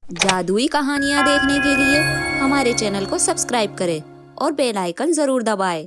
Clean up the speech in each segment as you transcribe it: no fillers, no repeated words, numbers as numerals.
जादुई कहानियाँ देखने के लिए हमारे चैनल को सब्सक्राइब करें और बेल आइकन जरूर दबाएं।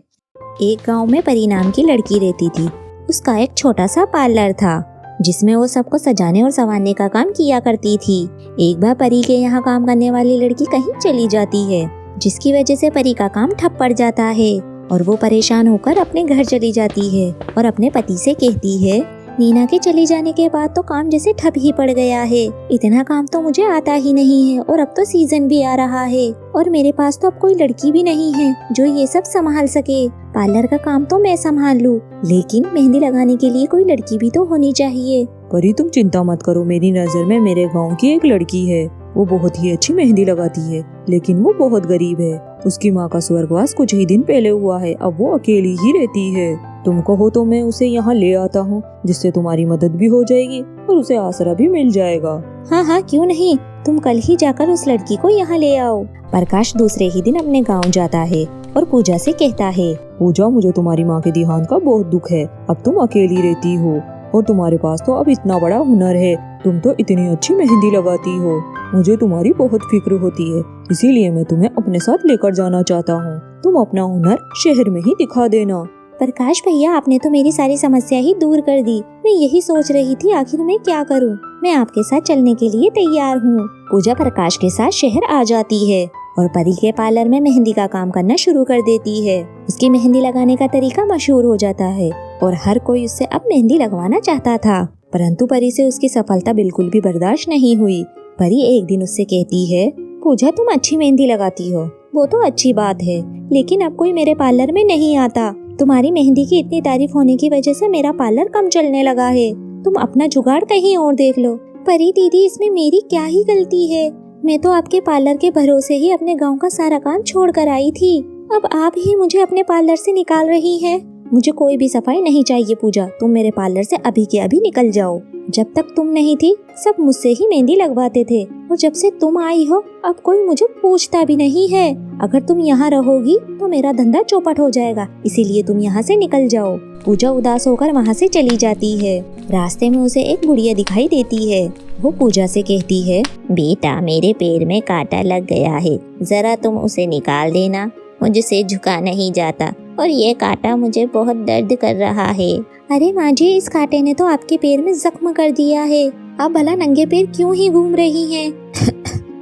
एक गांव में परी नाम की लड़की रहती थी। उसका एक छोटा सा पार्लर था जिसमें वो सबको सजाने और संवारने का काम किया करती थी। एक बार परी के यहाँ काम करने वाली लड़की कहीं चली जाती है, जिसकी वजह से परी का काम ठप पड़ जाता है और वो परेशान होकर अपने घर चली जाती है और अपने पति से कहती है, नीना के चले जाने के बाद तो काम जैसे ठप ही पड़ गया है। इतना काम तो मुझे आता ही नहीं है और अब तो सीजन भी आ रहा है और मेरे पास तो अब कोई लड़की भी नहीं है जो ये सब संभाल सके। पार्लर का काम तो मैं संभाल लूं, लेकिन मेहंदी लगाने के लिए कोई लड़की भी तो होनी चाहिए। परी तुम चिंता मत करो, मेरी नजर में मेरे गांव की एक लड़की है। वो बहुत ही अच्छी मेहंदी लगाती है, लेकिन वो बहुत गरीब है। उसकी माँ का स्वर्गवास कुछ ही दिन पहले हुआ है। अब वो अकेली ही रहती है। तुम कहो तो मैं उसे यहाँ ले आता हूँ, जिससे तुम्हारी मदद भी हो जाएगी और उसे आसरा भी मिल जाएगा। हाँ हाँ, क्यों नहीं, तुम कल ही जाकर उस लड़की को यहाँ ले आओ। प्रकाश दूसरे ही दिन अपने गाँव जाता है और पूजा से कहता है, पूजा, मुझे तुम्हारी माँ के देहांत का बहुत दुख है। अब तुम अकेली रहती हो और तुम्हारे पास तो अब इतना बड़ा हुनर है। तुम तो इतनी अच्छी मेहंदी लगाती हो, मुझे तुम्हारी बहुत फिक्र होती है। इसीलिए मैं तुम्हें अपने साथ लेकर जाना चाहता हूँ। तुम अपना हुनर शहर में ही दिखा देना। प्रकाश भैया, आपने तो मेरी सारी समस्या ही दूर कर दी। मैं यही सोच रही थी आखिर मैं क्या करूं। मैं आपके साथ चलने के लिए तैयार हूँ। पूजा प्रकाश के साथ शहर आ जाती है और परी के पार्लर में मेहंदी का काम करना शुरू कर देती है। उसकी मेहंदी लगाने का तरीका मशहूर हो जाता है और हर कोई उससे अब मेहंदी लगवाना चाहता था। परंतु परी से उसकी सफलता बिल्कुल भी बर्दाश्त नहीं हुई। परी एक दिन उससे कहती है, पूजा, तुम अच्छी मेहंदी लगाती हो, वो तो अच्छी बात है, लेकिन अब कोई मेरे पार्लर में नहीं आता। तुम्हारी मेहंदी की इतनी तारीफ होने की वजह से मेरा पार्लर कम चलने लगा है। तुम अपना जुगाड़ कहीं और देख लो। परी दीदी, इसमें मेरी क्या ही गलती है। मैं तो आपके पार्लर के भरोसे ही अपने गांव का सारा काम छोड़ कर आई थी। अब आप ही मुझे अपने पार्लर से निकाल रही हैं। मुझे कोई भी सफाई नहीं चाहिए पूजा, तुम मेरे पार्लर से अभी के अभी निकल जाओ। जब तक तुम नहीं थी सब मुझसे ही मेहंदी लगवाते थे और जब से तुम आई हो अब कोई मुझे पूछता भी नहीं है। अगर तुम यहाँ रहोगी तो मेरा धंधा चौपट हो जाएगा, इसीलिए तुम यहाँ से निकल जाओ। पूजा उदास होकर वहाँ से चली जाती है। रास्ते में उसे एक बुढ़िया दिखाई देती है। वो पूजा से कहती है, बेटा, मेरे पैर में कांटा लग गया है, जरा तुम उसे निकाल देना। मुझसे झुका नहीं जाता और ये कांटा मुझे बहुत दर्द कर रहा है। अरे माँ जी, इस कांटे ने तो आपके पैर में जख्म कर दिया है। आप भला नंगे पैर क्यों ही घूम रही हैं?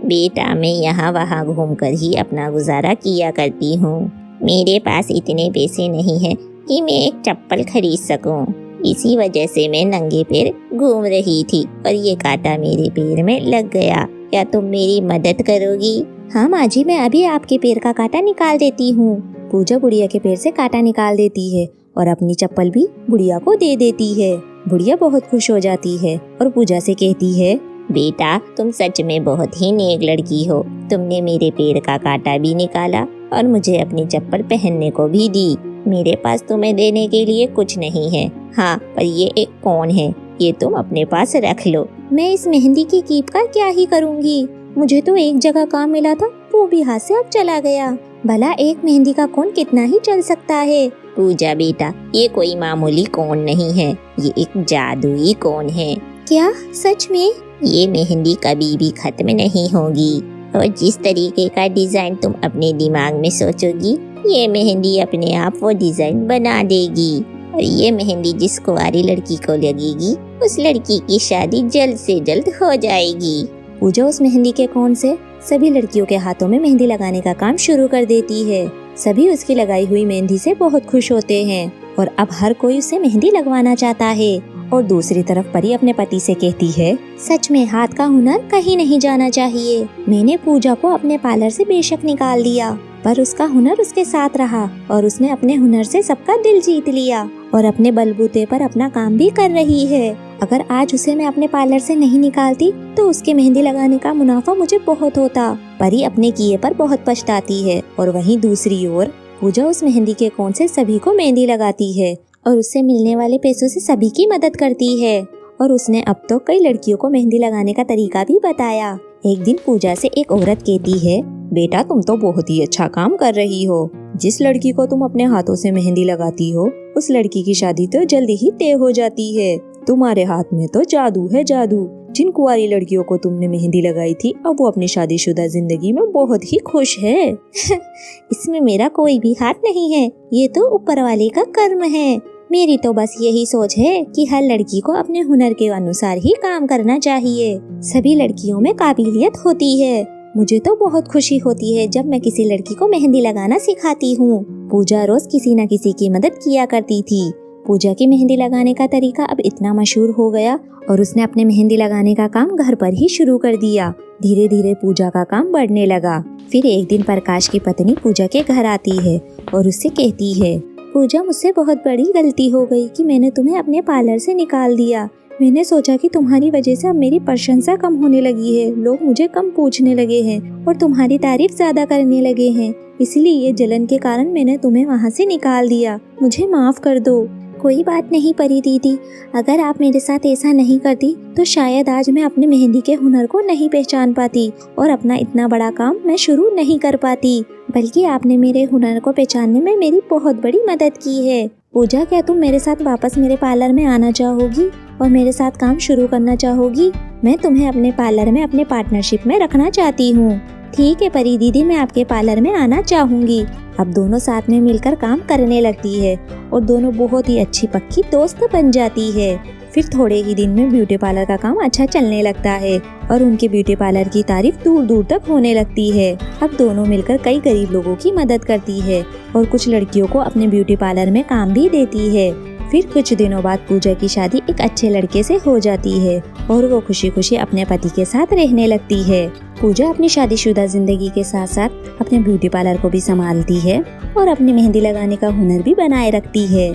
बेटा, मैं यहाँ वहाँ घूमकर ही अपना गुजारा किया करती हूँ। मेरे पास इतने पैसे नहीं हैं कि मैं एक चप्पल खरीद सकूँ। इसी वजह से मैं नंगे पैर घूम रही थी और ये कांटा मेरे पैर में लग गया। क्या तुम मेरी मदद करोगी? हाँ माँ जी, मैं अभी आपके पैर का कांटा निकाल देती हूँ। पूजा बुढ़िया के पैर से कांटा निकाल देती है और अपनी चप्पल भी बुढ़िया को दे देती है। बुढ़िया बहुत खुश हो जाती है और पूजा से कहती है, बेटा, तुम सच में बहुत ही नेक लड़की हो। तुमने मेरे पैर का कांटा भी निकाला और मुझे अपनी चप्पल पहनने को भी दी। मेरे पास तुम्हें देने के लिए कुछ नहीं है। हाँ, पर ये एक कोन है, ये तुम अपने पास रख लो। मैं इस मेहंदी की कीप का क्या ही करूँगी। मुझे तो एक जगह काम मिला था, वो भी हाथ से अब चला गया। भला एक मेहंदी का कोन कितना ही चल सकता है। पूजा बेटा, ये कोई मामूली कोन नहीं है, ये एक जादुई कोन है। क्या सच में? ये मेहंदी कभी भी खत्म नहीं होगी और जिस तरीके का डिजाइन तुम अपने दिमाग में सोचोगी, ये मेहंदी अपने आप वो डिजाइन बना देगी और ये मेहंदी जिस कुंवारी लड़की को लगेगी उस लड़की की शादी जल्द से जल्द हो जाएगी। पूजा उस मेहंदी के कोन से सभी लड़कियों के हाथों में मेहंदी लगाने का काम शुरू कर देती है। सभी उसकी लगाई हुई मेहंदी से बहुत खुश होते हैं और अब हर कोई उसे मेहंदी लगवाना चाहता है। और दूसरी तरफ परी अपने पति से कहती है, सच में हाथ का हुनर कहीं नहीं जाना चाहिए। मैंने पूजा को अपने पार्लर से बेशक निकाल दिया, पर उसका हुनर उसके साथ रहा और उसने अपने हुनर से सबका दिल जीत लिया और अपने बलबूते पर अपना काम भी कर रही है। अगर आज उसे मैं अपने पार्लर से नहीं निकालती तो उसके मेहंदी लगाने का मुनाफा मुझे बहुत होता। परी अपने किए पर बहुत पछताती है और वहीं दूसरी ओर पूजा उस मेहंदी के कोन से सभी को मेहंदी लगाती है और उससे मिलने वाले पैसों से सभी की मदद करती है। और उसने अब तो कई लड़कियों को मेहंदी लगाने का तरीका भी बताया। एक दिन पूजा से एक औरत कहती है, बेटा, तुम तो बहुत ही अच्छा काम कर रही हो। जिस लड़की को तुम अपने हाथों से मेहंदी लगाती हो उस लड़की की शादी तो जल्दी ही तय हो जाती है। तुम्हारे हाथ में तो जादू है, जादू। जिन कुंवारी लड़कियों को तुमने मेहंदी लगाई थी अब वो अपनी शादीशुदा जिंदगी में बहुत ही खुश है। इसमें मेरा कोई भी हाथ नहीं है, ये तो ऊपर वाले का कर्म है। मेरी तो बस यही सोच है कि हर लड़की को अपने हुनर के अनुसार ही काम करना चाहिए। सभी लड़कियों में काबिलियत होती है। मुझे तो बहुत खुशी होती है जब मैं किसी लड़की को मेहंदी लगाना सिखाती हूँ। पूजा रोज किसी न किसी की मदद किया करती थी। पूजा की मेहंदी लगाने का तरीका अब इतना मशहूर हो गया और उसने अपने मेहंदी लगाने का काम घर पर ही शुरू कर दिया। धीरे धीरे पूजा का काम बढ़ने लगा। फिर एक दिन प्रकाश की पत्नी पूजा के घर आती है और उससे कहती है, पूजा, मुझसे बहुत बड़ी गलती हो गई कि मैंने तुम्हें अपने पार्लर से निकाल दिया। मैंने सोचा कि तुम्हारी वजह से अब मेरी प्रशंसा कम होने लगी है, लोग मुझे कम पूछने लगे हैं और तुम्हारी तारीफ ज्यादा करने लगे हैं, इसलिए जलन के कारण मैंने तुम्हें वहाँ से निकाल दिया। मुझे माफ कर दो। कोई बात नहीं परी दीदी, अगर आप मेरे साथ ऐसा नहीं करती तो शायद आज मैं अपने मेहंदी के हुनर को नहीं पहचान पाती और अपना इतना बड़ा काम मैं शुरू नहीं कर पाती, बल्कि आपने मेरे हुनर को पहचानने में मेरी बहुत बड़ी मदद की है। पूजा, क्या तुम मेरे साथ वापस मेरे पार्लर में आना चाहोगी और मेरे साथ काम शुरू करना चाहोगी? मैं तुम्हें अपने पार्लर में अपने पार्टनरशिप में रखना चाहती हूँ। ठीक है परी दीदी, मैं आपके पार्लर में आना चाहूंगी। अब दोनों साथ में मिलकर काम करने लगती है और दोनों बहुत ही अच्छी पक्की दोस्त बन जाती है। फिर थोड़े ही दिन में ब्यूटी पार्लर का काम अच्छा चलने लगता है और उनके ब्यूटी पार्लर की तारीफ दूर दूर तक होने लगती है। अब दोनों मिलकर कई गरीब लोगों की मदद करती है और कुछ लड़कियों को अपने ब्यूटी पार्लर में काम भी देती है। फिर कुछ दिनों बाद पूजा की शादी एक अच्छे लड़के से हो जाती है और वो खुशी खुशी अपने पति के साथ रहने लगती है। पूजा अपनी शादीशुदा जिंदगी के साथ साथ अपने ब्यूटी पार्लर को भी संभालती है और अपनी मेहंदी लगाने का हुनर भी बनाए रखती है।